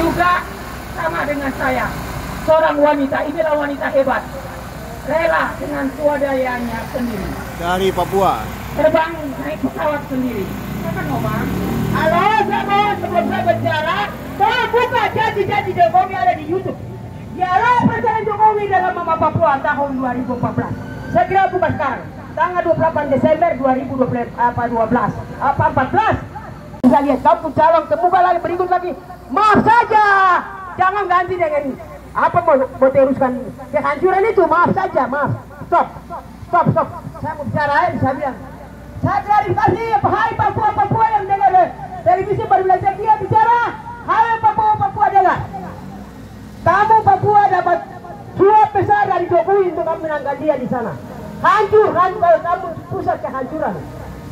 juga sama dengan saya, seorang wanita. Inilah wanita hebat, rela dengan swadayanya sendiri dari Papua terbang naik pesawat sendiri. Siapa ngomong? Halo, sebelum saya bicara, tolong buka janji-janji Jokowi ada di YouTube. Dialog Presiden Jokowi dalam Mama Papua tahun 2014. Segera buka sekarang, tanggal 28 Desember 2014. Bisa lihat kampung calon terbuka lagi, berikut lagi. Maaf saja, jangan ganti dengan apa mau teruskan kehancuran itu. Maaf saja, maaf. Stop. Saya mau bicara, saya bilang. Saya klarifikasi, hai Papua yang dengar televisi baru belajar dia bicara. Hai Papua dengar. Kamu Papua dapat suap besar dari Jokowi untuk kamu menangkan dia di sana. Hancur kalau kamu pusat kehancuran.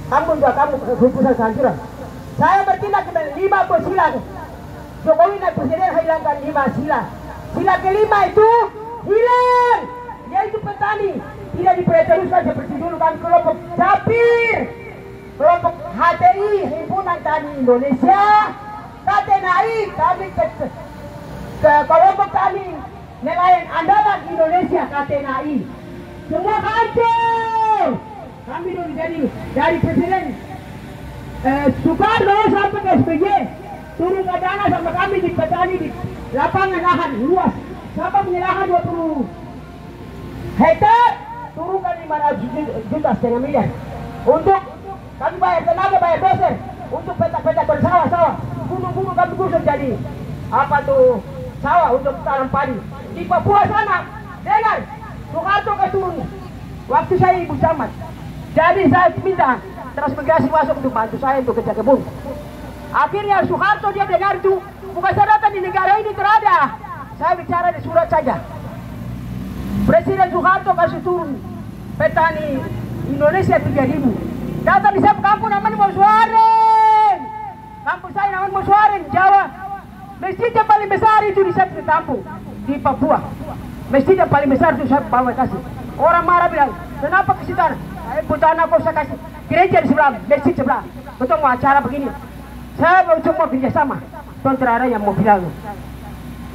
Kamu pusat kehancuran. Saya bertindak dengan 5 sila. Jokowi naik presiden hilangkan 5 sila. Sila kelima itu hilang, yaitu petani tidak diperteruskan seperti dulu kan. Kelompok Capir, kelompok HTI Himpunan Tani Indonesia, KTNI kami ke kelompok tani nelayan andalan Indonesia KTNI semua hancur. Kami dulu dari presiden Soekarno sampai ke SBY turun ke dana sama kami di petani di lapangan lahan luas sampai penyerahan 20 hektar turunkan 500 juta setengah miliar untuk kami bayar tenaga, bayar dosen untuk petak-petak bersawah-sawah, gunung-gunung kami gusur jadi apa tuh sawah untuk tanam padi di Papua sana. Dengar, Soeharto ke turun waktu saya Ibu Camat, jadi saya minta transmigrasi masuk untuk bantu saya untuk kerja kebun. Akhirnya Soeharto dia dengar itu, bukan saya datang di negara ini terada, saya bicara di surat saja. Presiden Soeharto kasih turun petani Indonesia 3.000. Datang di saya kampung namanya Mosuaren. Kampung saya namanya Mosuaren, Jawa. Masjid yang paling besar itu di satu kampung di Papua. Masjid yang paling besar itu saya bawa kasih. Orang marah bilang, kenapa ke situ? Saya putar anak saya kasih. Gereja di sebelah, masjid sebelah. Betul mau acara begini. Saya mau cuma kerjasama. Tonton yang mau bilang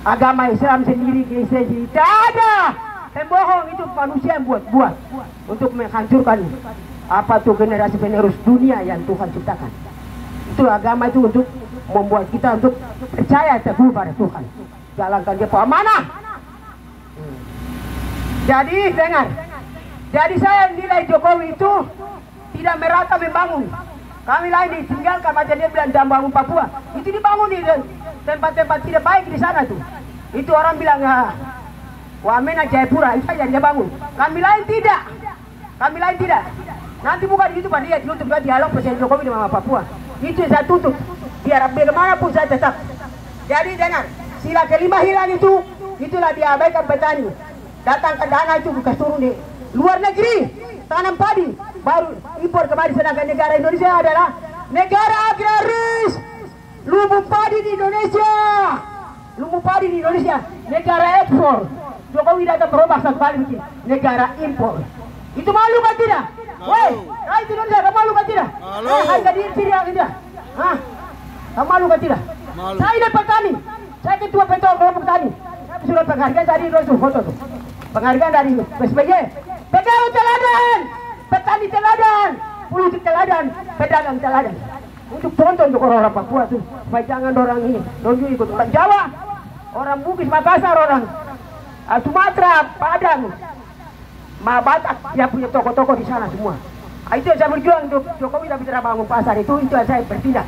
agama Islam sendiri, Kristen sendiri, tidak ada. Pembohong itu manusia yang buat untuk menghancurkan apa tuh generasi penerus dunia yang Tuhan ciptakan. Itu agama itu untuk membuat kita untuk percaya teguh pada Tuhan, jalankan dia amanah. Jadi dengar, jadi saya nilai Jokowi itu tidak merata membangun. Kami lain ditinggalkan macam dia bilang dan bangun Papua. Itu dibangun di tempat-tempat tidak baik di sana tuh. Itu orang bilang Wamena Jayapura itu saja dia bangun. Kami lain tidak. Nanti bukan gitu Pak, dia tutup dialog Presiden Jokowi dengan Papua. Itu saya tutup. Biar bagaimanapun saya tetap. Jadi dengar, sila kelima hilang itu, itulah diabaikan petani. Datang ke dana itu bukan turun di luar negeri, tanam padi, baru impor kembali. Sedangkan negara Indonesia adalah negara agraris. Lumbung padi di Indonesia, negara ekspor. Jokowi datang berubah satu kali begini, negara impor. Itu malu kan tidak? Woi, rakyat Indonesia, kamu malu kan tidak? Harga diri tidak? Kamu malu kan tidak? Malu. Saya ini petani, saya ketua kelompok tani. Saya sudah penghargaan dari Indonesia, foto tuh. Penghargaan dari SBY. Pegawai teladan, petani teladan, politik teladan, pedagang teladan. Untuk contoh untuk orang-orang Papua tuh, supaya jangan orang ini, orang ikut orang Jawa, orang Bugis, Makassar, orang Sumatera, Padang, Batak, dia punya toko-toko di sana semua. Itu yang saya berjuang untuk Jokowi tapi tidak bangun pasar itu yang saya bertindak.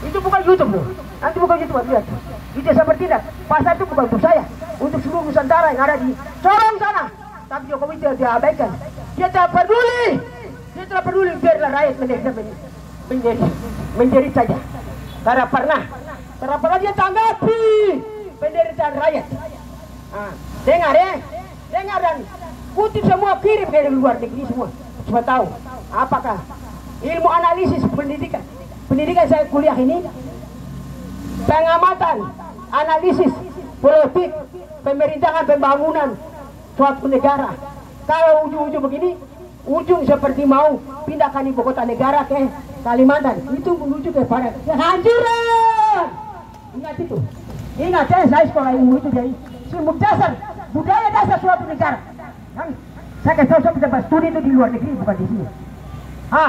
Itu bukan YouTube loh, nanti bukan YouTube lihat. Itu yang saya bertindak. Pasar itu bukan untuk saya, untuk seluruh Nusantara yang ada di Sorong sana. Tapi Jokowi tidak diabaikan. Dia tidak peduli, biarlah rakyat menjerit saja. Karena pernah dia tanggapi penderitaan rakyat. Dengar dan kutip semua, kirim ke luar negeri semua supaya tahu apakah ilmu analisis pendidikan saya kuliah ini, pengamatan analisis politik pemerintahan pembangunan suatu negara. Kalau ujung-ujung begini, ujung seperti mau pindahkan ibu kota negara ke Kalimantan, itu menuju kepada kehancuran. Ingat itu. Ingat saya sekolah ilmu itu dari ilmu dasar, budaya dasar suatu negara. Kan? Saya kasih tahu saya tempat studi itu di luar negeri, bukan di sini.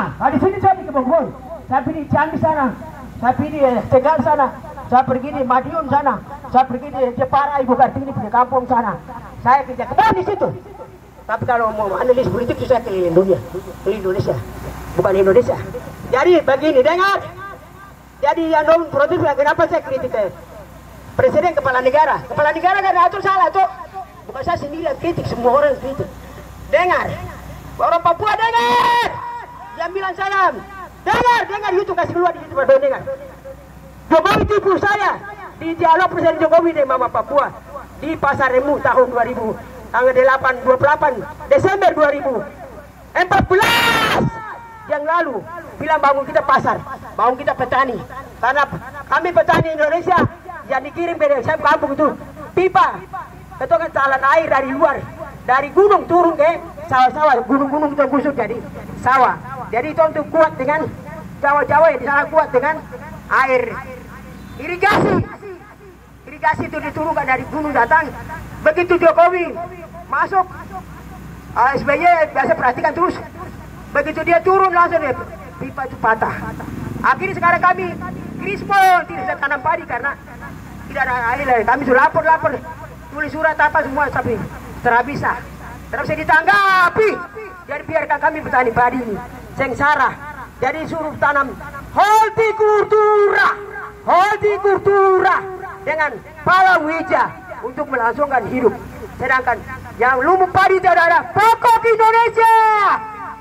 Di sini saya pergi ke Bogor, saya pergi di Jambi sana, saya pergi di Tegal sana, saya pergi di Madiun sana, saya pergi di Jepara, Ibu Kartini punya kampung sana. Saya kerja kebun di situ. Tapi kalau mau analis politik itu saya keliling dunia, keliling Indonesia, bukan Indonesia. Jadi begini, dengar. Jadi yang non produktif, kenapa saya kritik Presiden kepala negara kan atur salah tuh. Bukan saya sendiri yang kritik, semua orang kritik. Dengar, orang Papua dengar. Yang bilang salam, dengar YouTube kasih keluar di YouTube baru dengar. Jokowi tipu saya di dialog Presiden Jokowi dengan Mama Papua di Pasar Remu tahun 2000 tanggal 28 Desember 2014 yang lalu bilang bangun kita pasar, bangun kita petani, karena kami petani Indonesia yang dikirim ke saya kampung itu pipa, itu kan talan air dari luar, dari gunung turun ke sawah-sawah, gunung-gunung itu gusur jadi sawah. Jadi itu untuk kuat dengan Jawa-Jawa yang di sana kuat dengan air irigasi itu diturunkan dari gunung datang. Begitu Jokowi masuk, SBY biasa perhatikan terus. Begitu dia turun langsung pipa itu patah. Akhirnya sekarang kami krispon tidak bisa tanam padi karena tidak ada air. Kami sudah lapor, tulis surat apa semua tapi tidak bisa ditanggapi. Jadi biarkan kami petani padi ini sengsara. Jadi suruh tanam hortikultura dengan palawija untuk melangsungkan hidup. Sedangkan yang lumut padi itu adalah pokok Indonesia.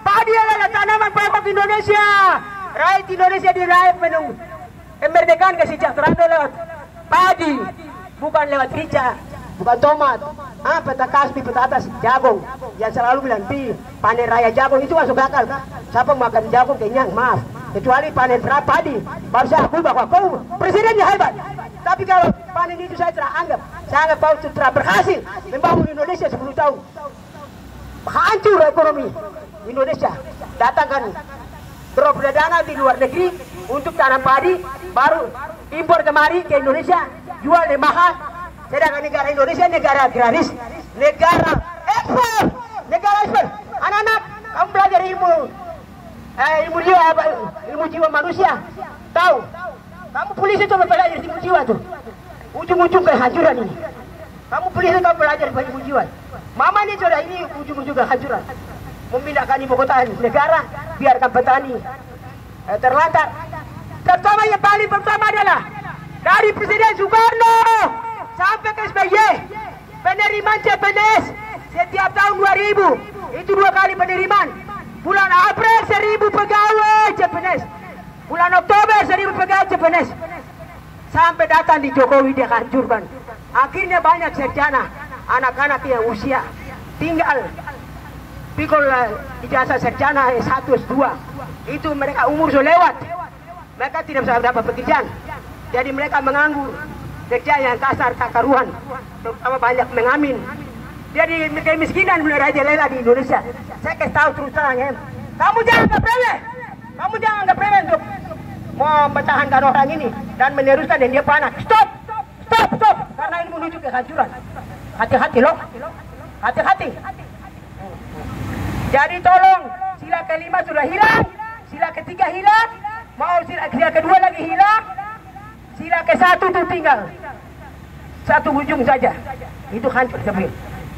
Padi adalah tanaman pokok Indonesia. Rakyat Indonesia diraih kemerdekaan kesejahteraan lewat padi, bukan lewat rica, bukan tomat, peta kasbi, peta atas, jagung. Yang selalu bilang panen raya jagung itu masuk akal kah? Siapa makan jagung kenyang? Maaf. Kecuali panen padi, baru saya akui bahwa kau presidennya hebat. Tapi kalau panen itu saya anggap kau telah berhasil membangun Indonesia 10 tahun. Hancur ekonomi Indonesia. Datangkan drop dana di luar negeri untuk tanam padi, baru impor kemari ke Indonesia, jual lebih mahal. Sedangkan negara Indonesia negara agraris, negara ekspor. Anak-anak, kamu belajar ilmu jiwa manusia. Tahu? Kamu polisi itu belajar ilmu jiwa tuh. Ujung-ujung kehancuran ini. Kamu polisi kamu belajar ilmu jiwa. Mama ini sudah ini ujung-ujung kehancuran. Memindahkan ibu kota negara, biarkan petani terlantar. Pertama yang paling pertama adalah dari Presiden Soekarno sampai ke SBY, penerimaan CPNS setiap tahun 2000 itu 2 kali penerimaan. Bulan April 1000 pegawai CPNS, bulan Oktober 1000 pegawai CPNS. Sampai datang di Jokowi dia hancurkan. Akhirnya banyak sarjana, anak-anak yang usia tinggal pikul ijazah sarjana S1, S2. Itu mereka umur sudah lewat. Mereka tidak bisa dapat pekerjaan. Jadi mereka menganggur. Kerja yang kasar, tak karuan. Terutama banyak mengamin. Jadi kemiskinan mulai rajalela di Indonesia. Saya kasih tahu terus terang ya. Kamu jangan anggap remeh untuk mau mempertahankan orang ini dan meneruskan dan dia panas. Stop. Karena ini menuju kehancuran. Hati-hati loh. Hati-hati. Jadi tolong, sila kelima sudah hilang, sila ketiga hilang, mau sila kedua lagi hilang, sila ke-1 itu tinggal satu ujung saja. Itu hancur sebenarnya.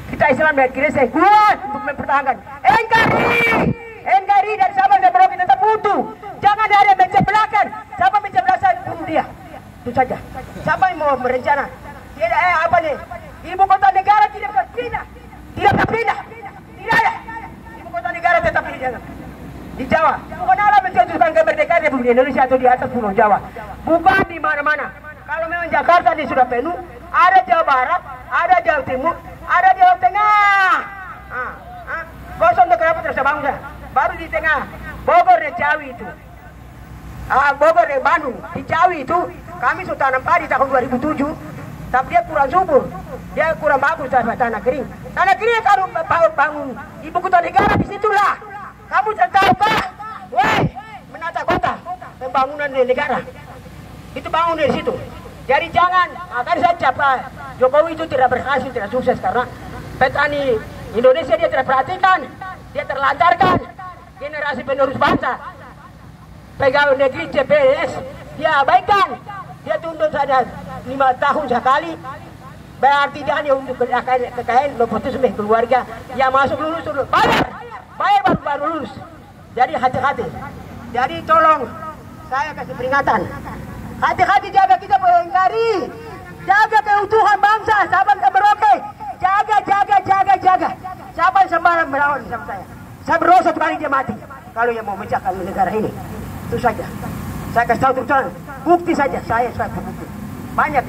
Kita Islam dan Kristen kuat untuk mempertahankan NKRI dan Sabang dan Merauke tetap utuh. Jangan ada mencebelakan. Siapa mencebelakan bunuh dia. Itu saja. Siapa yang mau merencana? Tidak apa nih? Ibu kota negara tidak bisa pindah. Tidak ada. Ibu kota negara tetap di Jawa. Bukan Allah mencontohkan kemerdekaan Republik Indonesia atau di atas Pulau Jawa. Bukan di mana-mana. Kalau memang Jakarta ini sudah penuh, ada Jawa Barat, ada Jawa Timur, ada Jawa Tengah. Kosong untuk kenapa terus bangun dah? Baru di tengah Bogor dan Ciawi itu. Bogor dan Bandung di Ciawi itu kami sudah tanam padi tahun 2007, tapi dia kurang subur, dia kurang bagus tanah kering. Tanah kering kalau bangun ibu kota negara di situlah. Kamu tahukah? Weh, menata kota, pembangunan di negara itu bangun dari situ. Jadi jangan, akan saja Pak Jokowi itu tidak berhasil, tidak sukses karena petani Indonesia dia tidak perhatikan, dia terlantarkan generasi penerus bangsa. Pegawai negeri CPNS dia abaikan, dia tuntut saja 5 tahun sekali. Berarti dia hanya untuk kekayaan nepotisme keluarga yang masuk lulus bayar baru lulus. Jadi hati-hati. Jadi tolong saya kasih peringatan. Hati-hati, jaga kita NKRI, jaga keutuhan bangsa, sahabat Merauke, jaga. Siapa yang sembarang melawan sama saya? Saya berdosa sekali dia mati. Kalau yang mau memecahkan negara ini, itu saja. Saya kasih tahu terus terang, bukti saja, saya bukti. Banyak.